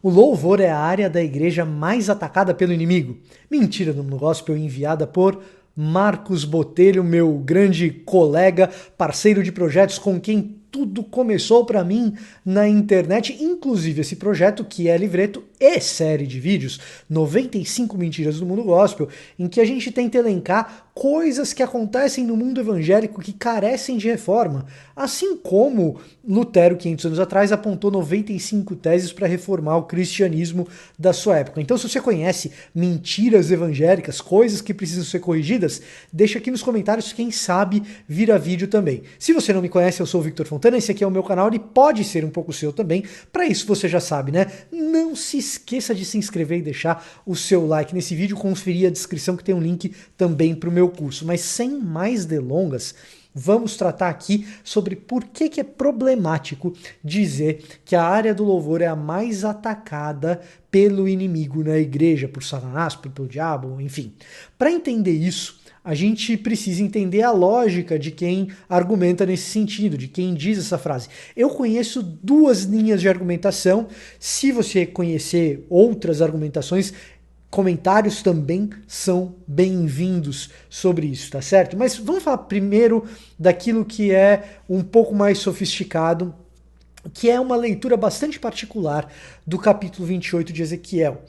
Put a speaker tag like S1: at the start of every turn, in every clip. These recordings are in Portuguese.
S1: O louvor é a área da igreja mais atacada pelo inimigo. Mentira do gospel enviada por Marcos Botelho, meu grande colega, parceiro de projetos com quem tudo começou para mim na internet, inclusive esse projeto que é livreto e série de vídeos, 95 Mentiras do Mundo Gospel, em que a gente tenta elencar coisas que acontecem no mundo evangélico que carecem de reforma, assim como Lutero, 500 anos atrás, apontou 95 teses para reformar o cristianismo da sua época. Então, se você conhece mentiras evangélicas, coisas que precisam ser corrigidas, deixa aqui nos comentários, quem sabe vira vídeo também. Se você não me conhece, eu sou o Victor Fontana, esse aqui é o meu canal, ele pode ser um pouco seu também, para isso você já sabe, né? Não se esqueça de se inscrever e deixar o seu like nesse vídeo, conferir a descrição que tem um link também para o meu curso. Mas sem mais delongas, vamos tratar aqui sobre por que é problemático dizer que a área do louvor é a mais atacada pelo inimigo na igreja, por Satanás, pelo diabo, enfim. Para entender isso, a gente precisa entender a lógica de quem argumenta nesse sentido, de quem diz essa frase. Eu conheço duas linhas de argumentação. Se você conhecer outras argumentações, comentários também são bem-vindos sobre isso, tá certo? Mas vamos falar primeiro daquilo que é um pouco mais sofisticado, que é uma leitura bastante particular do capítulo 28 de Ezequiel,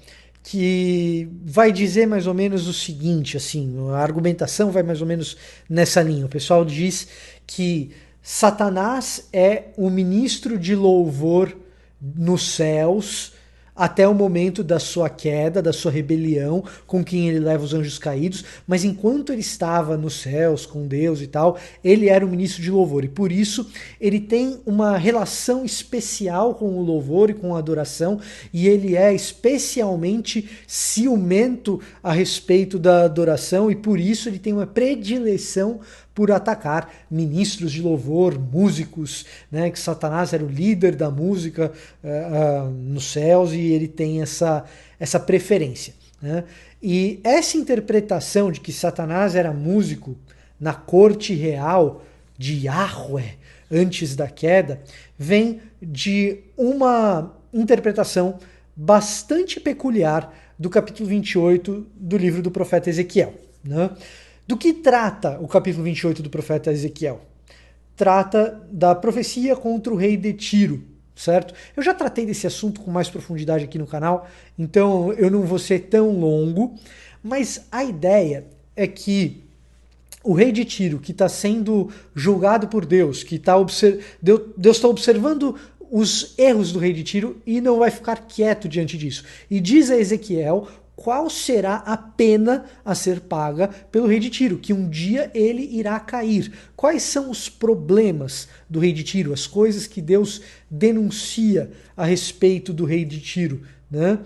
S1: que vai dizer mais ou menos o seguinte, assim, a argumentação vai mais ou menos nessa linha. O pessoal diz que Satanás é o ministro de louvor nos céus até o momento da sua queda, da sua rebelião, com quem ele leva os anjos caídos, mas enquanto ele estava nos céus, com Deus e tal, ele era o ministro de louvor, e por isso ele tem uma relação especial com o louvor e com a adoração, e ele é especialmente ciumento a respeito da adoração, e por isso ele tem uma predileção por atacar ministros de louvor, músicos, né, que Satanás era o líder da música nos céus e ele tem essa preferência. Né? E essa interpretação de que Satanás era músico na corte real de Yahweh antes da queda vem de uma interpretação bastante peculiar do capítulo 28 do livro do profeta Ezequiel. Né? Do que trata o capítulo 28 do profeta Ezequiel? Trata da profecia contra o rei de Tiro, certo? Eu já tratei desse assunto com mais profundidade aqui no canal, então eu não vou ser tão longo, mas a ideia é que o rei de Tiro, que está sendo julgado por Deus, que Deus está observando os erros do rei de Tiro e não vai ficar quieto diante disso. E diz a Ezequiel qual será a pena a ser paga pelo rei de Tiro, que um dia ele irá cair. Quais são os problemas do rei de Tiro, as coisas que Deus denuncia a respeito do rei de Tiro, né?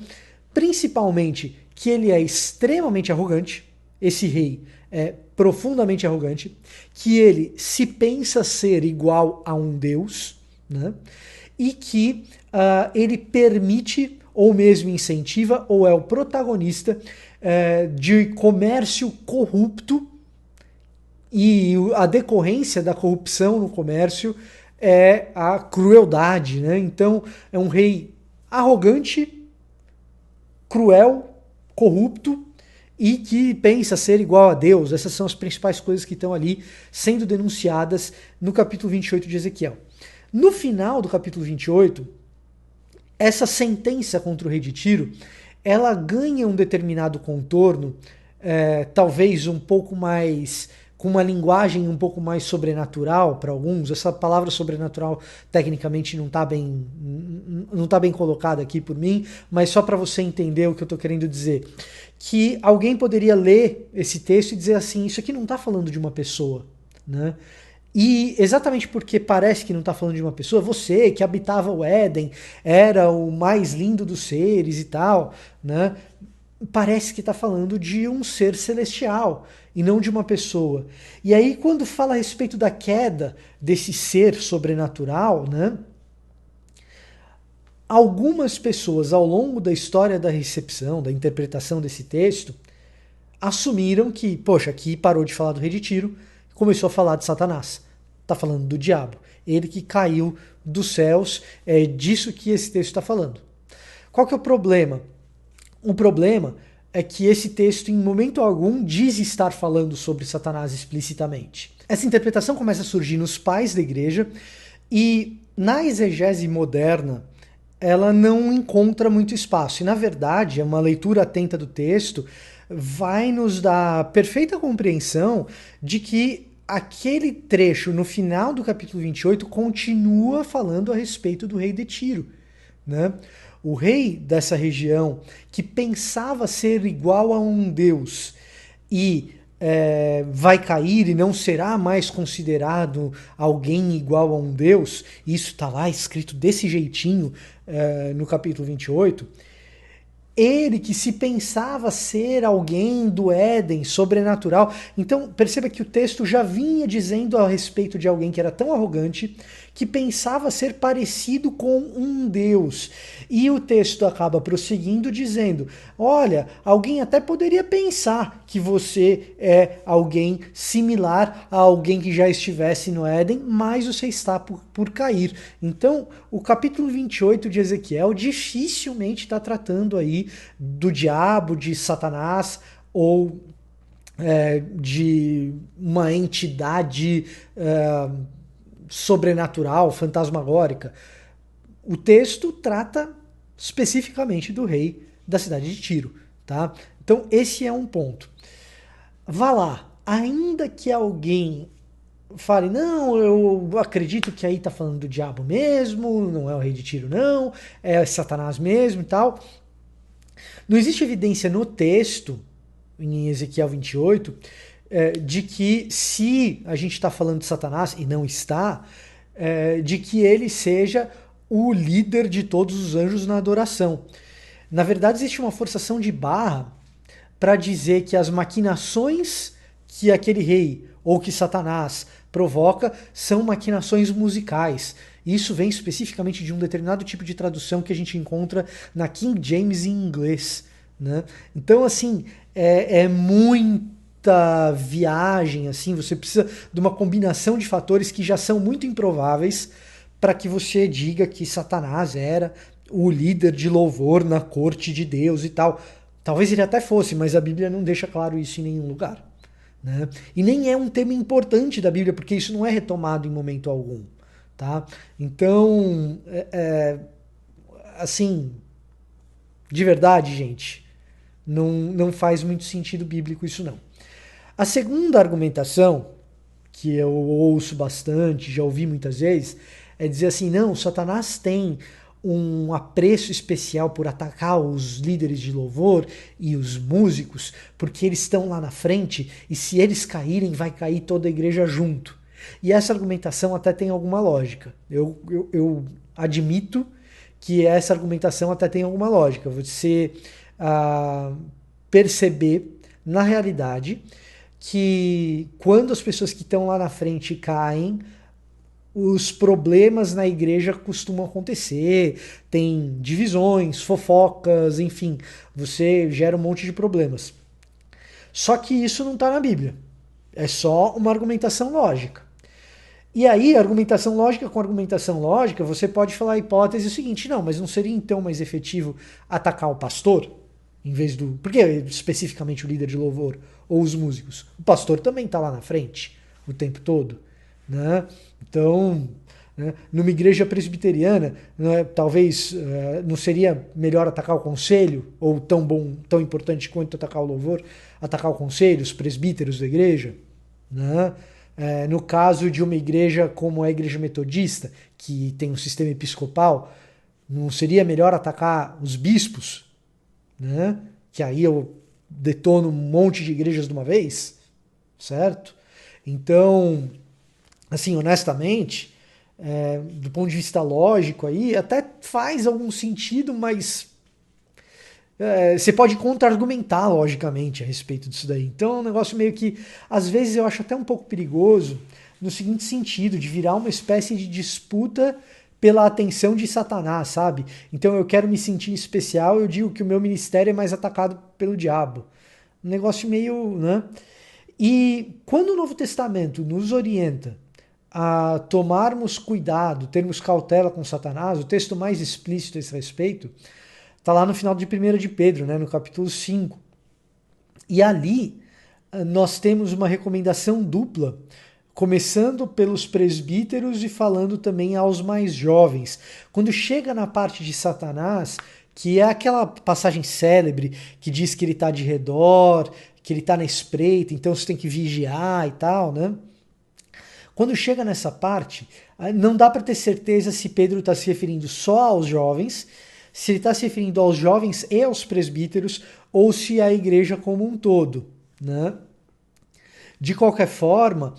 S1: Principalmente que ele é extremamente arrogante, esse rei é profundamente arrogante, que ele se pensa ser igual a um deus, né? E que ele permite ou mesmo incentiva, ou é o protagonista de comércio corrupto, e a decorrência da corrupção no comércio é a crueldade, né? Então é um rei arrogante, cruel, corrupto, e que pensa ser igual a Deus. Essas são as principais coisas que estão ali sendo denunciadas no capítulo 28 de Ezequiel. No final do capítulo 28, essa sentença contra o rei de Tiro, ela ganha um determinado contorno, talvez um pouco mais, com uma linguagem um pouco mais sobrenatural para alguns. Essa palavra sobrenatural tecnicamente não está bem colocada aqui por mim, mas só para você entender o que eu estou querendo dizer. Que alguém poderia ler esse texto e dizer assim, isso aqui não está falando de uma pessoa, né? E exatamente porque parece que não está falando de uma pessoa, você que habitava o Éden, era o mais lindo dos seres e tal, né? Parece que está falando de um ser celestial e não de uma pessoa. E aí quando fala a respeito da queda desse ser sobrenatural, né? Algumas pessoas ao longo da história da recepção, da interpretação desse texto, assumiram que, poxa, aqui parou de falar do rei de Tiro, começou a falar de Satanás. Está falando do diabo. Ele que caiu dos céus, é disso que esse texto está falando. Qual que é o problema? O problema é que esse texto, em momento algum, diz estar falando sobre Satanás explicitamente. Essa interpretação começa a surgir nos pais da igreja e na exegese moderna ela não encontra muito espaço. E, na verdade, uma leitura atenta do texto vai nos dar perfeita compreensão de que aquele trecho no final do capítulo 28 continua falando a respeito do rei de Tiro, né? O rei dessa região, que pensava ser igual a um deus e vai cair e não será mais considerado alguém igual a um deus, isso está lá escrito desse jeitinho no capítulo 28, ele que se pensava ser alguém do Éden, sobrenatural. Então, perceba que o texto já vinha dizendo a respeito de alguém que era tão arrogante, que pensava ser parecido com um Deus. E o texto acaba prosseguindo dizendo, olha, alguém até poderia pensar que você é alguém similar a alguém que já estivesse no Éden, mas você está por cair. Então, o capítulo 28 de Ezequiel dificilmente está tratando aí do diabo, de Satanás ou de uma entidade sobrenatural, fantasmagórica. O texto trata especificamente do rei da cidade de Tiro, tá? Então esse é um ponto. Vá lá, ainda que alguém fale, não, eu acredito que aí tá falando do diabo mesmo, não é o rei de Tiro não, é Satanás mesmo e tal. Não existe evidência no texto, em Ezequiel 28, de que se a gente está falando de Satanás, e não está, de que ele seja o líder de todos os anjos na adoração. Na verdade, existe uma forçação de barra para dizer que as maquinações que aquele rei ou que Satanás provoca são maquinações musicais. Isso vem especificamente de um determinado tipo de tradução que a gente encontra na King James em inglês, né? Então, assim, é muita viagem, assim, você precisa de uma combinação de fatores que já são muito improváveis para que você diga que Satanás era o líder de louvor na corte de Deus e tal. Talvez ele até fosse, mas a Bíblia não deixa claro isso em nenhum lugar, né? E nem é um tema importante da Bíblia, porque isso não é retomado em momento algum, tá? Então, assim, de verdade, gente, não faz muito sentido bíblico isso não. A segunda argumentação, que eu ouço bastante, já ouvi muitas vezes, é dizer assim, não, Satanás tem um apreço especial por atacar os líderes de louvor e os músicos, porque eles estão lá na frente e se eles caírem, vai cair toda a igreja junto. E essa argumentação até tem alguma lógica. Eu admito que essa argumentação até tem alguma lógica. Você perceber, na realidade, que quando as pessoas que estão lá na frente caem, os problemas na igreja costumam acontecer, tem divisões, fofocas, enfim, você gera um monte de problemas. Só que isso não está na Bíblia, é só uma argumentação lógica. E aí, argumentação lógica com argumentação lógica, você pode falar a hipótese seguinte, não, mas não seria então mais efetivo atacar o pastor? Em vez do... Por que especificamente o líder de louvor ou os músicos? O pastor também está lá na frente o tempo todo, né? Então, né, numa igreja presbiteriana, né, talvez não seria melhor atacar o conselho, ou tão bom, tão importante quanto atacar o louvor, atacar o conselho, os presbíteros da igreja, né? No caso de uma igreja como a igreja metodista, que tem um sistema episcopal, não seria melhor atacar os bispos, né? Que aí eu detono um monte de igrejas de uma vez, certo? Então, assim, honestamente, do ponto de vista lógico aí, até faz algum sentido, mas você pode contra-argumentar logicamente a respeito disso daí. Então é um negócio meio que, às vezes eu acho até um pouco perigoso, no seguinte sentido, de virar uma espécie de disputa pela atenção de Satanás, sabe? Então eu quero me sentir especial, eu digo que o meu ministério é mais atacado pelo diabo. Um negócio meio, né? E quando o Novo Testamento nos orienta a tomarmos cuidado, termos cautela com Satanás, o texto mais explícito a esse respeito Está lá no final de 1 de Pedro, né, no capítulo 5. E ali nós temos uma recomendação dupla, começando pelos presbíteros e falando também aos mais jovens. Quando chega na parte de Satanás, que é aquela passagem célebre que diz que ele está de redor, que ele está na espreita, então você tem que vigiar e tal, né? Quando chega nessa parte, não dá para ter certeza se Pedro está se referindo só aos jovens, se ele está se referindo aos jovens e aos presbíteros, ou se é a igreja como um todo, né? De qualquer forma,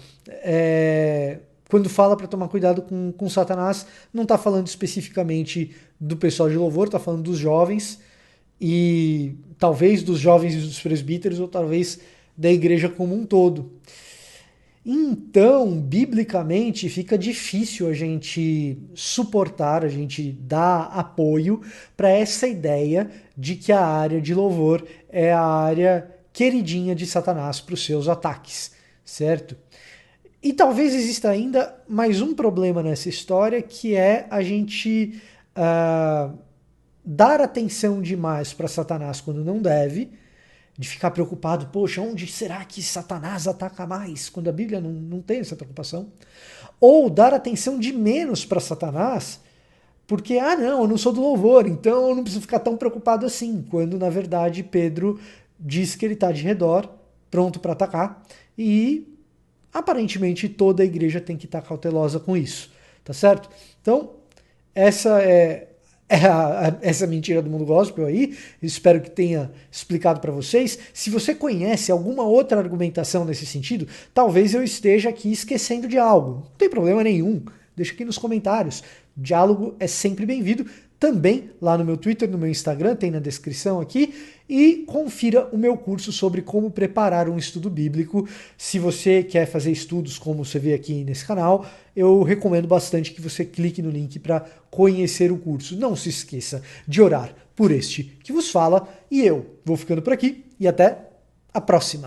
S1: quando fala para tomar cuidado com Satanás, não está falando especificamente do pessoal de louvor, está falando dos jovens, e talvez dos jovens e dos presbíteros, ou talvez da igreja como um todo. Então, biblicamente, fica difícil a gente suportar, a gente dar apoio para essa ideia de que a área de louvor é a área queridinha de Satanás para os seus ataques, certo? E talvez exista ainda mais um problema nessa história, que é a gente dar atenção demais para Satanás quando não deve, de ficar preocupado, poxa, onde será que Satanás ataca mais? Quando a Bíblia não tem essa preocupação. Ou dar atenção de menos para Satanás, porque, não, eu não sou do louvor, então eu não preciso ficar tão preocupado assim, quando na verdade Pedro diz que ele está de redor, pronto para atacar, e aparentemente toda a igreja tem que estar cautelosa com isso, tá certo? Então, essa é essa mentira do mundo gospel aí. Espero que tenha explicado para vocês. Se você conhece alguma outra argumentação nesse sentido, talvez eu esteja aqui esquecendo de algo. Não tem problema nenhum. Deixa aqui nos comentários. Diálogo é sempre bem-vindo. Também lá no meu Twitter, no meu Instagram, tem na descrição aqui. E confira o meu curso sobre como preparar um estudo bíblico. Se você quer fazer estudos como você vê aqui nesse canal, eu recomendo bastante que você clique no link para conhecer o curso. Não se esqueça de orar por este que vos fala. E eu vou ficando por aqui e até a próxima.